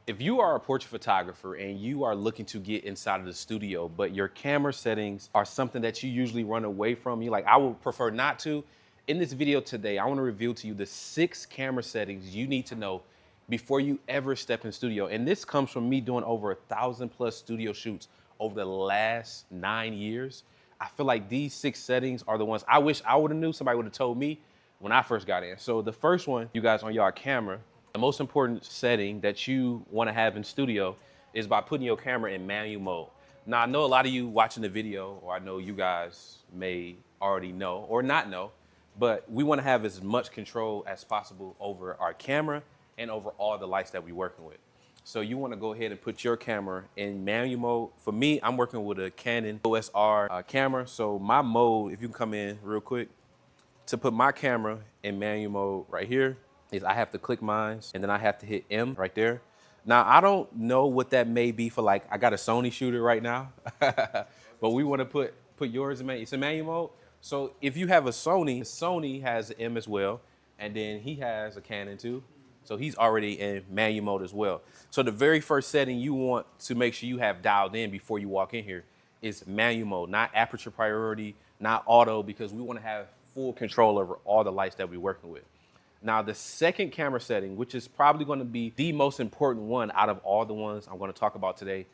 If you are a portrait photographer and you are looking to get inside of the studio, but your camera settings are something that you usually run away from, you like, I would prefer not to. In this video today, I want to reveal to you the 6 camera settings you need to know before you ever step in studio. And this comes from me doing over 1,000+ studio shoots over the last 9 years. I feel like these 6 settings are the ones I wish I would have knew, somebody would have told me when I first got in. So the first one, you guys, on your camera, the most important setting that you want to have in studio is by putting your camera in manual mode. Now, I know a lot of you watching the video, or I know you guys may already know or not know, but we want to have as much control as possible over our camera and over all the lights that we're working with. So you want to go ahead and put your camera in manual mode. For me, I'm working with a Canon OSR camera. So my mode, if you can come in real quick, to put my camera in manual mode right here, is I have to click mine and then I have to hit M right there. Now, I don't know what that may be for, like, I got a Sony shooter right now, but we want to put yours in manual. It's in manual mode. So if you have a Sony has an M as well, and then he has a Canon too. So he's already in manual mode as well. So the very first setting you want to make sure you have dialed in before you walk in here is manual mode, not aperture priority, not auto, because we want to have full control over all the lights that we're working with. Now, the second camera setting, which is probably going to be the most important one out of all the ones I'm going to talk about today,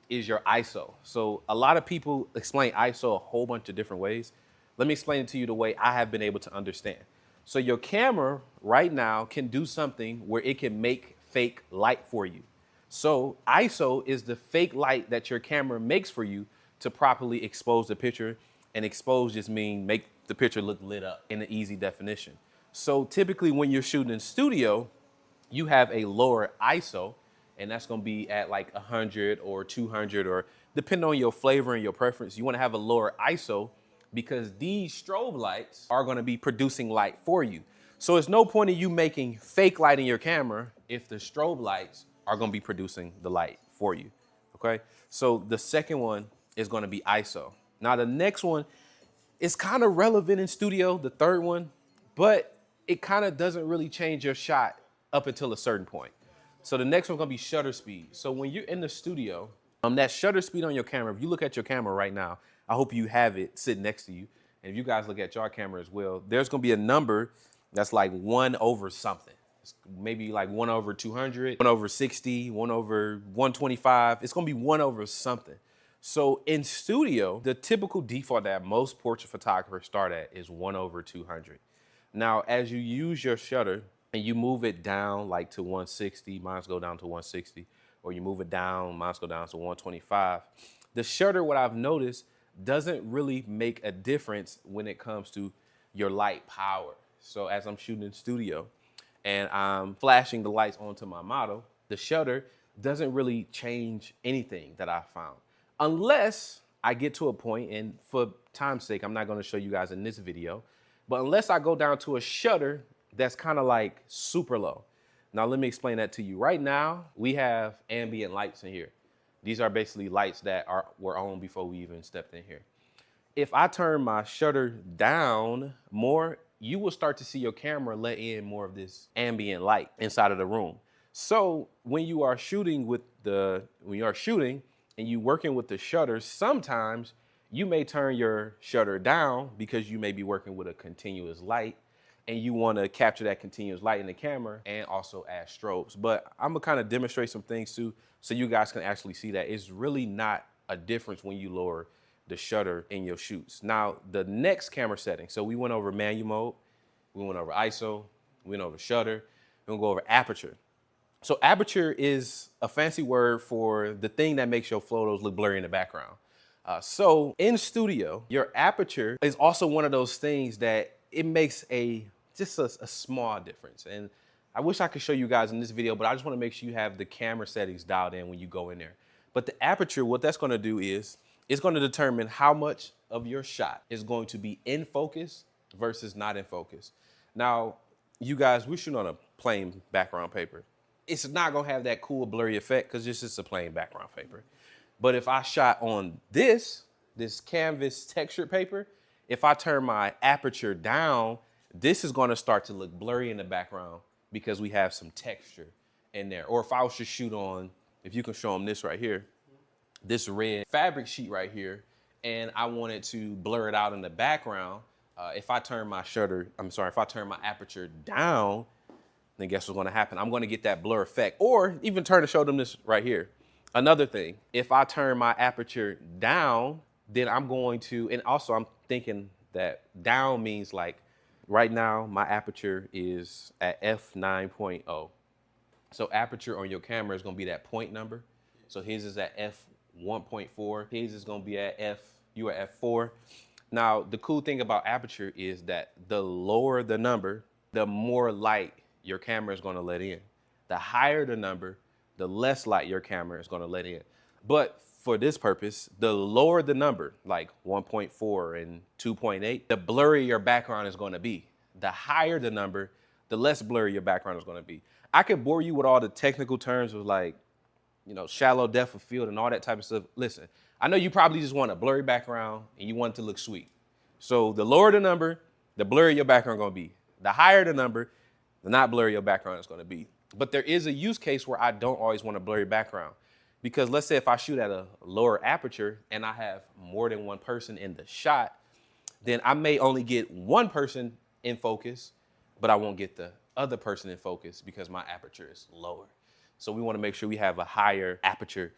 is your ISO. So a lot of people explain ISO a whole bunch of different ways. Let me explain it to you the way I have been able to understand. So your camera right now can do something where it can make fake light for you. So ISO is the fake light that your camera makes for you to properly expose the picture. And expose just means make the picture look lit up in an easy definition. So typically when you're shooting in studio, you have a lower ISO, and that's gonna be at like 100 or 200, or depending on your flavor and your preference, you wanna have a lower ISO because these strobe lights are gonna be producing light for you. So it's no point in you making fake light in your camera if the strobe lights are gonna be producing the light for you, okay? So the second one is gonna be ISO. Now the next one is kind of relevant in studio, the third one, but it kind of doesn't really change your shot up until a certain point. So the next one's gonna be shutter speed. So when you're in the studio, that shutter speed on your camera, if you look at your camera right now, I hope you have it sitting next to you. And if you guys look at your camera as well, there's gonna be a number that's like 1 over something. It's maybe like 1 over 200, 1 over 60, 1 over 125. It's gonna be 1 over something. So in studio, the typical default that most portrait photographers start at is 1 over 200. Now, as you use your shutter and you move it down like to 160, mine's go down to 160, or you move it down, mine's go down to 125. The shutter, what I've noticed, doesn't really make a difference when it comes to your light power. So as I'm shooting in studio and I'm flashing the lights onto my model, the shutter doesn't really change anything that I found. Unless I get to a point, and for time's sake, I'm not gonna show you guys in this video, but unless I go down to a shutter that's kind of like super low. Now, let me explain that to you. Right now, we have ambient lights in here. These are basically lights that were on before we even stepped in here. If I turn my shutter down more, you will start to see your camera let in more of this ambient light inside of the room. So when you are shooting and you working with the shutter, sometimes you may turn your shutter down because you may be working with a continuous light and you want to capture that continuous light in the camera and also add strobes. But I'm gonna kind of demonstrate some things too so you guys can actually see that it's really not a difference when you lower the shutter in your shoots. Now, the next camera setting, so we went over manual mode, we went over ISO, we went over shutter, we're gonna go over aperture. So aperture is a fancy word for the thing that makes your photos look blurry in the background. So in studio, your aperture is also one of those things that it makes just a small difference. And I wish I could show you guys in this video, but I just want to make sure you have the camera settings dialed in when you go in there. But the aperture, what that's going to do is it's going to determine how much of your shot is going to be in focus versus not in focus. Now, you guys, we're shooting on a plain background paper. It's not going to have that cool blurry effect because it's just a plain background paper. But if I shot on this canvas textured paper, if I turn my aperture down, this is going to start to look blurry in the background because we have some texture in there. Or if I was to shoot on, if you can show them this right here, this red fabric sheet right here, and I wanted to blur it out in the background, if I turn my if I turn my aperture down, then guess what's gonna happen? I'm gonna get that blur effect. Or even turn to show them this right here. Another thing, if I turn my aperture down, then I'm going to, and also I'm thinking that down means like, right now my aperture is at f9.0. So aperture on your camera is gonna be that point number. So his is at f1.4, his is gonna be at you are at 4. Now, the cool thing about aperture is that the lower the number, the more light your camera is gonna let in. The higher the number, the less light your camera is gonna let in. But for this purpose, the lower the number, like 1.4 and 2.8, the blurrier your background is gonna be. The higher the number, the less blurry your background is gonna be. I could bore you with all the technical terms of like, you know, shallow depth of field and all that type of stuff. Listen, I know you probably just want a blurry background and you want it to look sweet. So the lower the number, the blurrier your background gonna be. The higher the number, the not blurry your background is gonna be. But there is a use case where I don't always want a blurry background. Because let's say if I shoot at a lower aperture and I have more than one person in the shot, then I may only get one person in focus, but I won't get the other person in focus because my aperture is lower. So we want to make sure we have a higher aperture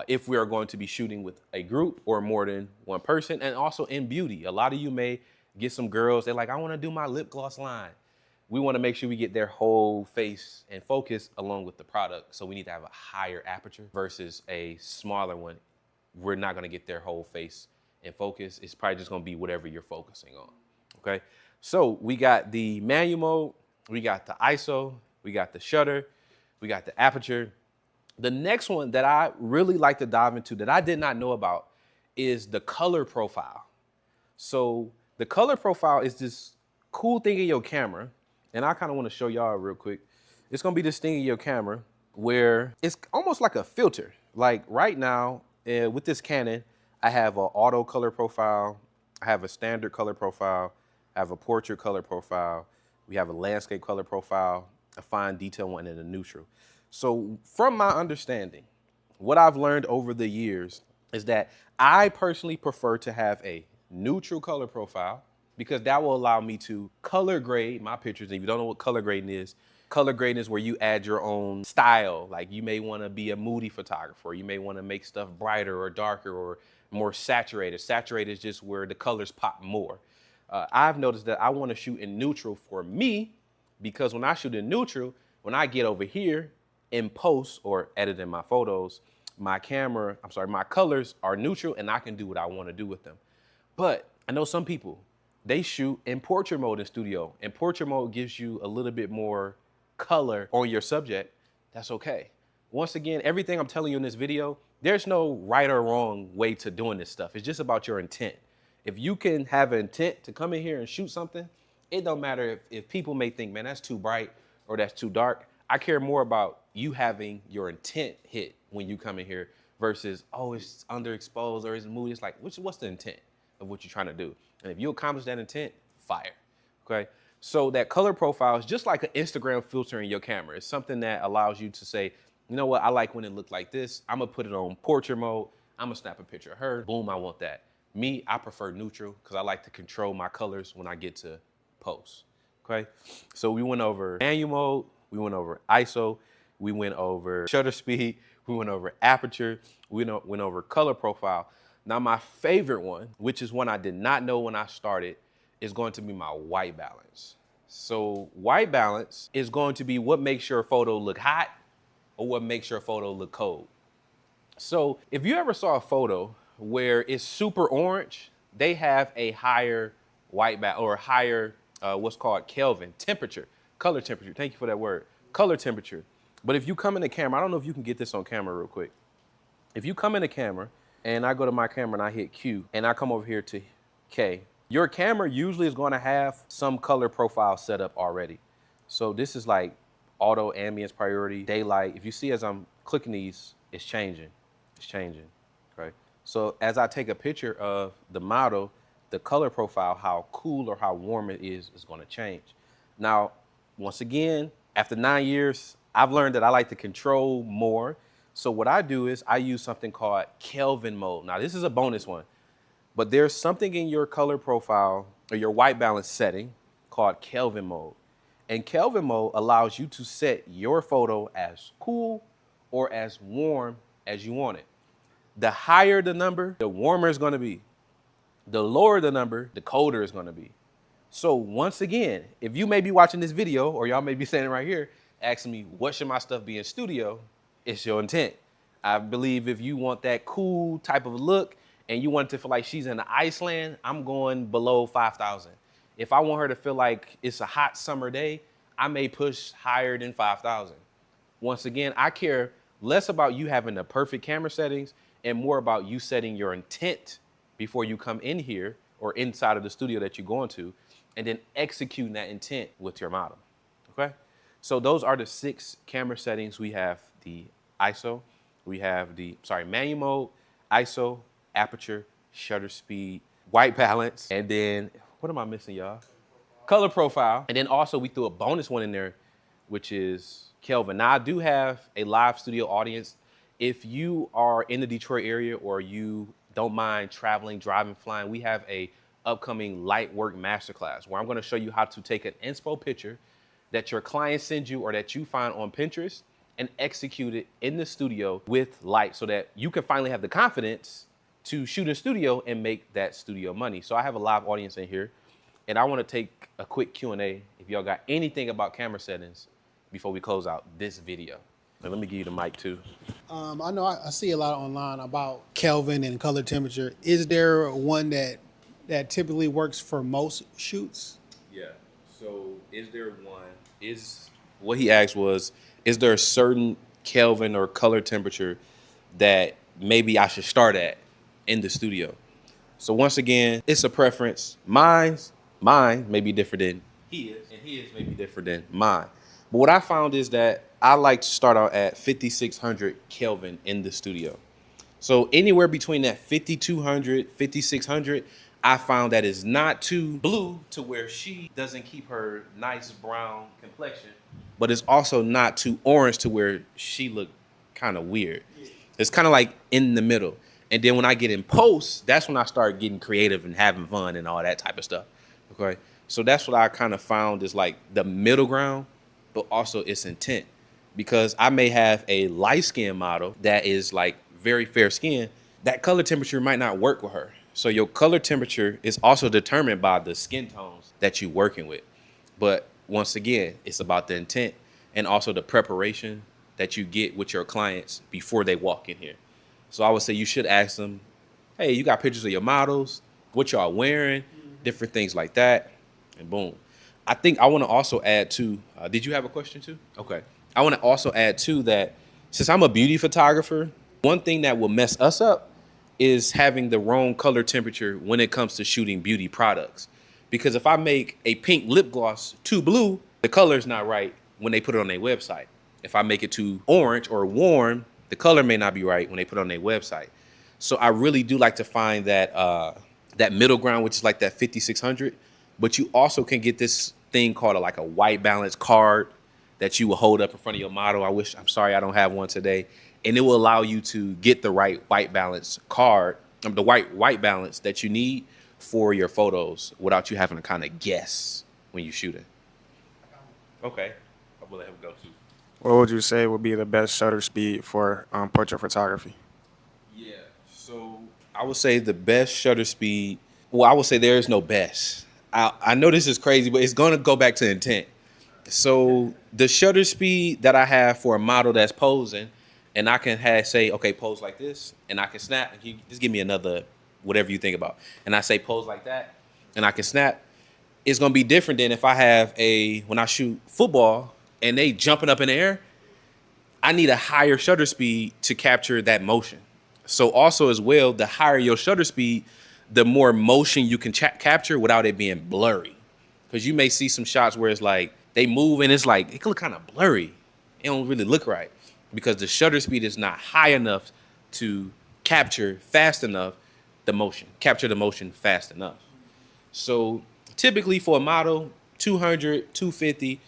if we are going to be shooting with a group or more than one person. And also in beauty, a lot of you may get some girls, they're like, I want to do my lip gloss line. We want to make sure we get their whole face in focus along with the product. So we need to have a higher aperture versus a smaller one. We're not going to get their whole face in focus. It's probably just going to be whatever you're focusing on. Okay. So we got the manual mode, we got the ISO, we got the shutter, we got the aperture. The next one that I really like to dive into that I did not know about is the color profile. So the color profile is this cool thing in your camera, and I kind of want to show y'all real quick. It's gonna be this thing in your camera where it's almost like a filter. Like right now, with this Canon, I have an auto color profile, I have a standard color profile, I have a portrait color profile, we have a landscape color profile, a fine detail one, and a neutral. So from my understanding, what I've learned over the years is that I personally prefer to have a neutral color profile because that will allow me to color grade my pictures. And if you don't know what color grading is where you add your own style. Like you may want to be a moody photographer, or you may want to make stuff brighter or darker or more saturated. Saturated is just where the colors pop more. I've noticed that I want to shoot in neutral for me because when I shoot in neutral, when I get over here in post or editing my photos, my colors are neutral and I can do what I want to do with them. But I know some people, they shoot in portrait mode in studio, and portrait mode gives you a little bit more color on your subject. That's okay. Once again, everything I'm telling you in this video, there's no right or wrong way to doing this stuff. It's just about your intent. If you can have an intent to come in here and shoot something, it don't matter if people may think, man, that's too bright or that's too dark. I care more about you having your intent hit when you come in here versus, oh, it's underexposed or it's moody. It's like, what's the intent of what you're trying to do? And if you accomplish that intent, fire, okay? So that color profile is just like an Instagram filter in your camera. It's something that allows you to say, you know what, I like when it looked like this. I'm gonna put it on portrait mode. I'm gonna snap a picture of her. Boom, I want that. Me, I prefer neutral because I like to control my colors when I get to post, okay? So we went over manual mode, we went over ISO, we went over shutter speed, we went over aperture, we went over color profile. Now my favorite one, which is one I did not know when I started, is going to be my white balance. So white balance is going to be what makes your photo look hot or what makes your photo look cold. So if you ever saw a photo where it's super orange, they have a higher white balance or higher what's called Kelvin temperature, color temperature. Thank you for that word, color temperature. But if you come in the camera, I don't know if you can get this on camera real quick. If you come in the camera and I go to my camera and I hit Q and I come over here to K, your camera usually is going to have some color profile set up already. So this is like auto, ambience, priority, daylight. If you see as I'm clicking these, it's changing, okay? So as I take a picture of the model, the color profile, how cool or how warm it is going to change. Now, once again, after 9 years, I've learned that I like to control more. So what I do is I use something called Kelvin mode. Now this is a bonus one, but there's something in your color profile or your white balance setting called Kelvin mode. And Kelvin mode allows you to set your photo as cool or as warm as you want it. The higher the number, the warmer it's gonna be. The lower the number, the colder it's gonna be. So once again, if you may be watching this video or y'all may be standing right here asking me, what should my stuff be in studio? It's your intent. I believe if you want that cool type of look and you want it to feel like she's in Iceland, I'm going below 5,000. If I want her to feel like it's a hot summer day, I may push higher than 5,000. Once again, I care less about you having the perfect camera settings and more about you setting your intent before you come in here or inside of the studio that you're going to, and then executing that intent with your model, okay? So those are the 6 camera settings. We have the ISO, we have the, manual mode, ISO, aperture, shutter speed, white balance, and then, what am I missing, y'all? Color profile. And then also we threw a bonus one in there, which is Kelvin. Now I do have a live studio audience. If you are in the Detroit area or you don't mind traveling, driving, flying, we have a upcoming LIGHTWORK masterclass where I'm gonna show you how to take an inspo picture that your client sends you or that you find on Pinterest and execute it in the studio with light so that you can finally have the confidence to shoot in studio and make that studio money. So I have a live audience in here and I wanna take a quick Q&A if y'all got anything about camera settings before we close out this video. And let me give you the mic too. I know I see a lot online about Kelvin and color temperature. Is there one that typically works for most shoots? Yeah. So is there one? What he asked was, is there a certain Kelvin or color temperature that maybe I should start at in the studio? So once again, it's a preference. Mine may be different than his, and his may be different than mine. But what I found is that I like to start out at 5,600 Kelvin in the studio. So anywhere between that 5,200, 5,600, I found that is not too blue to where she doesn't keep her nice brown complexion, but it's also not too orange to where she look kind of weird. It's kind of like in the middle. And then when I get in post, that's when I start getting creative and having fun and all that type of stuff. Okay. So that's what I kind of found is like the middle ground, but also its intent. Because I may have a light skin model that is like very fair skin, that color temperature might not work with her. So your color temperature is also determined by the skin tones that you're working with. But once again, it's about the intent and also the preparation that you get with your clients before they walk in here. So I would say you should ask them, hey, you got pictures of your models, what y'all wearing, different things like that, and boom. I think I want to also add to, did you have a question too? Okay. I want to also add too that since I'm a beauty photographer, one thing that will mess us up is having the wrong color temperature when it comes to shooting beauty products. Because if I make a pink lip gloss too blue, the color's not right when they put it on their website. If I make it too orange or warm, the color may not be right when they put it on their website. So I really do like to find that that middle ground, which is like that 5,600. But you also can get this thing called like a white balance card that you will hold up in front of your model. I'm sorry I don't have one today. And it will allow you to get the right white balance card, the white balance that you need for your photos without you having to kind of guess when you're shooting. Okay, I will let him go too. What would you say would be the best shutter speed for portrait photography? Yeah, so I would say the best shutter speed, well, I would say there is no best. I know this is crazy, but it's gonna go back to intent. So the shutter speed that I have for a model that's posing, and I can say, okay, pose like this, and I can snap, and you just give me another, whatever you think about. And I say pose like that, and I can snap. It's gonna be different than if I have when I shoot football, and they jumping up in the air, I need a higher shutter speed to capture that motion. So also as well, the higher your shutter speed, the more motion you can capture without it being blurry. Because you may see some shots where it's like, they move and it's like, it can look kind of blurry. It don't really look right because the shutter speed is not high enough to capture fast enough capture the motion fast enough. So typically for a model, 200, 250,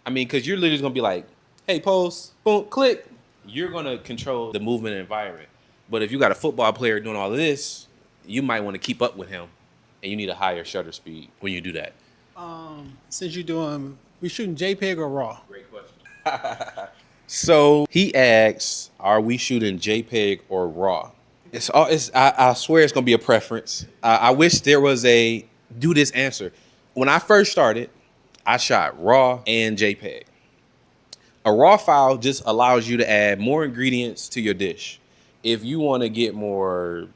I mean, because you're literally gonna be like, hey, pose, boom, click. You're gonna control the movement and environment. But if you got a football player doing all of this, you might want to keep up with him, and you need a higher shutter speed when you do that. Since you're doing, we shooting JPEG or RAW? Great question. So he asks, are we shooting JPEG or RAW? I swear it's gonna be a preference. I wish there was a do this answer. When I first started, I shot RAW and JPEG. A RAW file just allows you to add more ingredients to your dish. If you want to get more,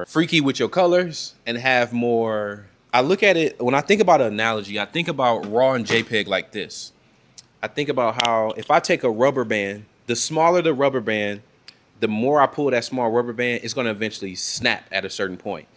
freaky with your colors and have more, I look at it, when I think about an analogy, I think about RAW and JPEG like this. I think about how if I take a rubber band, the smaller the rubber band, the more I pull that small rubber band, it's going to eventually snap at a certain point.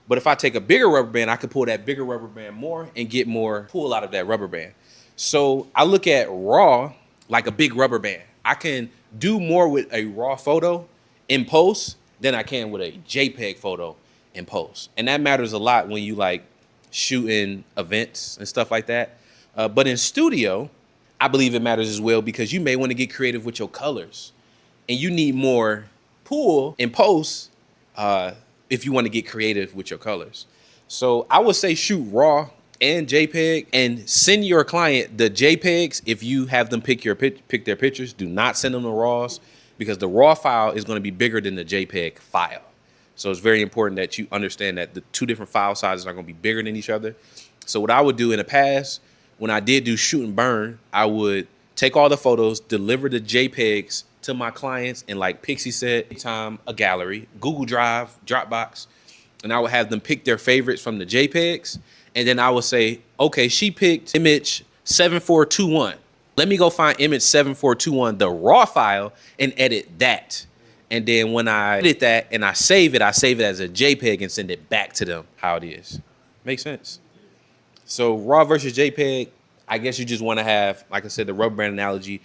But if I take a bigger rubber band, I can pull that bigger rubber band more and get more pull out of that rubber band. So I look at RAW like a big rubber band. I can do more with a RAW photo in post than I can with a JPEG photo in post. And that matters a lot when you like shooting events and stuff like that. But in studio, I believe it matters as well because you may want to get creative with your colors. And you need more pull in post if you want to get creative with your colors. So I would say shoot RAW and JPEG and send your client the JPEGs if you have them pick their pictures. Do not send them the RAWs because the RAW file is going to be bigger than the JPEG file. So it's very important that you understand that the two different file sizes are going to be bigger than each other. So what I would do in the past, when I did do shoot and burn, I would take all the photos, deliver the JPEGs to my clients in like Pixieset, time, a gallery, Google Drive, Dropbox, and I would have them pick their favorites from the JPEGs. And then I would say, okay, she picked image 7421. Let me go find image 7421, the RAW file, and edit that. And then when I edit that and I save it as a JPEG and send it back to them how it is. Makes sense? So RAW versus JPEG, I guess you just want to have, like I said, the rubber band analogy.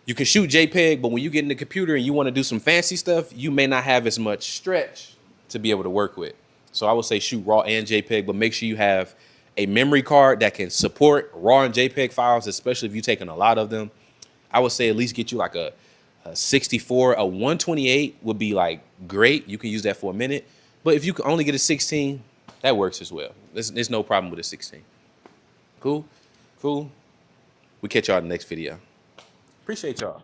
You can shoot JPEG, but when you get in the computer and you want to do some fancy stuff, you may not have as much stretch to be able to work with. So I would say shoot RAW and JPEG, but make sure you have a memory card that can support RAW and JPEG files, especially if you're taking a lot of them. I would say at least get you like a 64, a 128 would be like great. You can use that for a minute. But if you can only get a 16, that works as well. There's no problem with a 16. Cool? Cool? We catch y'all in the next video. Appreciate y'all.